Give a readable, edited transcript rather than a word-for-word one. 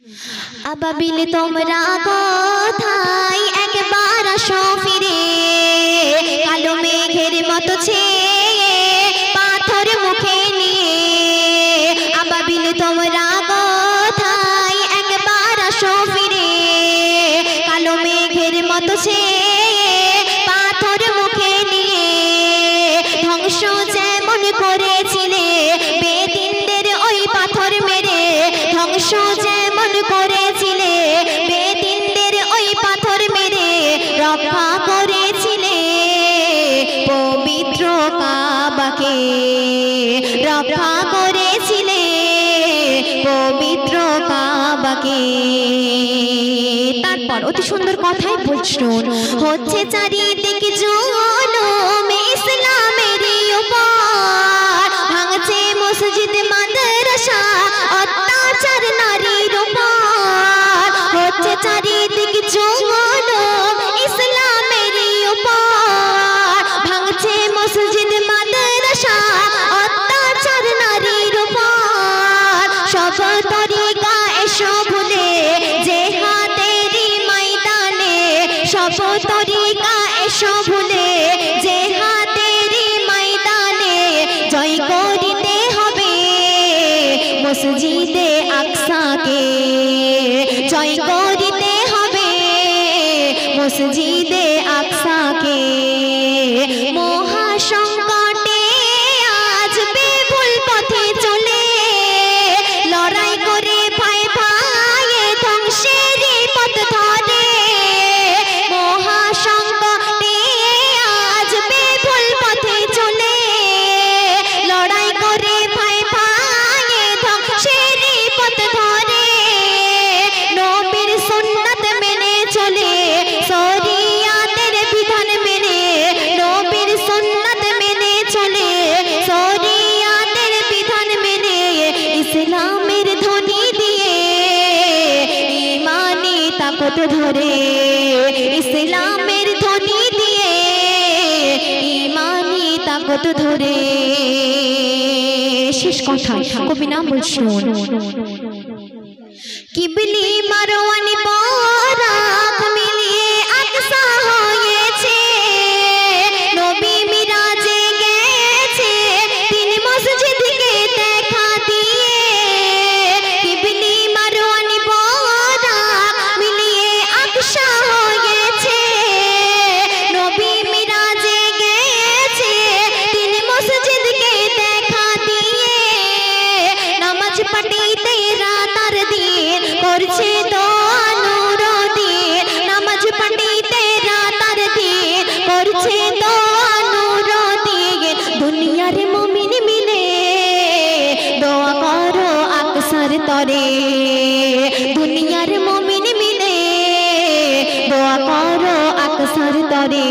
আবাবিল তোমরা কোথায় একবার আসো ফিরে, কালো মেঘের মতো ছেয়ে পাথর মুখে নিয়ে। আবাবিল তোমরা কোথায় একবার আসো ফিরে, কালো মেঘের মতো ছেয়ে পাথর মুখে নিয়ে। ধ্বংস যেমন করেছিলে বেদিনদের ওই পাথর মেরে, ধ্বংস যেমন করেছিলে বেদিনদের ওই পাথর মেরে, রক্ষা করেছিলে পবিত্র কাবাকে, রক্ষা করেছিলে পবিত্র কাবাকে। তারপর অতি সুন্দর কথাই বলছেন, হচ্ছে চারিদিকে জুলুম ইসলামেরই উপর, ভাঙছে মসজিদ মাদ্রাসা অত্যাচার নারীর উপর। হচ্ছে চারিদিকে জুলুম ইসলামেরই উপর, ভাঙছে মসজিদ মাদ্রাসা অত্যাচার নারীর উপর। সব তরিকা এসো ভুলে জিহাদেরই ময়দানে, সব তরিকা এসো ভুলে জিহাদেরই ময়দানে। জয় করিতে হবে মসজিদে আকসাকে, জয় করিতে হবে মসজিদে আকসাকে। মহাসংকটে আজ বিপুল পথে চলে, লড়াই করে পায়ে পায়ে ধ্বংসেরই পথ ধরে। মহাসংকটে আজ বিপুল পথে চলে, লড়াই করে পায়ে পায়ে ধ্বংসেরই পথ ধরে। নবীর সুন্নাত মেনে চলে শরিয়াতের বিধান মেনে, নবীর সুন্নাত মেনে চলে শরিয়াতের বিধান মেনে। ইসলামের ধ্বনি দিয়ে ঈমানি তাকত ধরে, ইসলামের ধ্বনি দিয়ে ঈমানি তাকত ধরে। শেষ কথা কবি নাম বলছেন, কিবলি মারওয়ানি বরাক মিলিয়ে আকসা হয়েছে, নবী মিরাজে গেছে তিন মসজিদকে দেখা দিয়ে। কিবলি মারওয়ানি বরাক মিলিয়ে আকসা হয়েছে, নবী মিরাজে গেছে তিন মসজিদকে দেখা দিয়ে। নামাজ পড়িতে রাতার দিন করছে দোয়া নূর দিন, নামাজ পড়িতে রাতার দিন করছে দোয়া নূর দিন। দুনিয়ার মুমিন মিলে দোয়া করো আকসার তরে, দুনিয়ার মুমিন মিলে দোয়া করো আকসার তরে।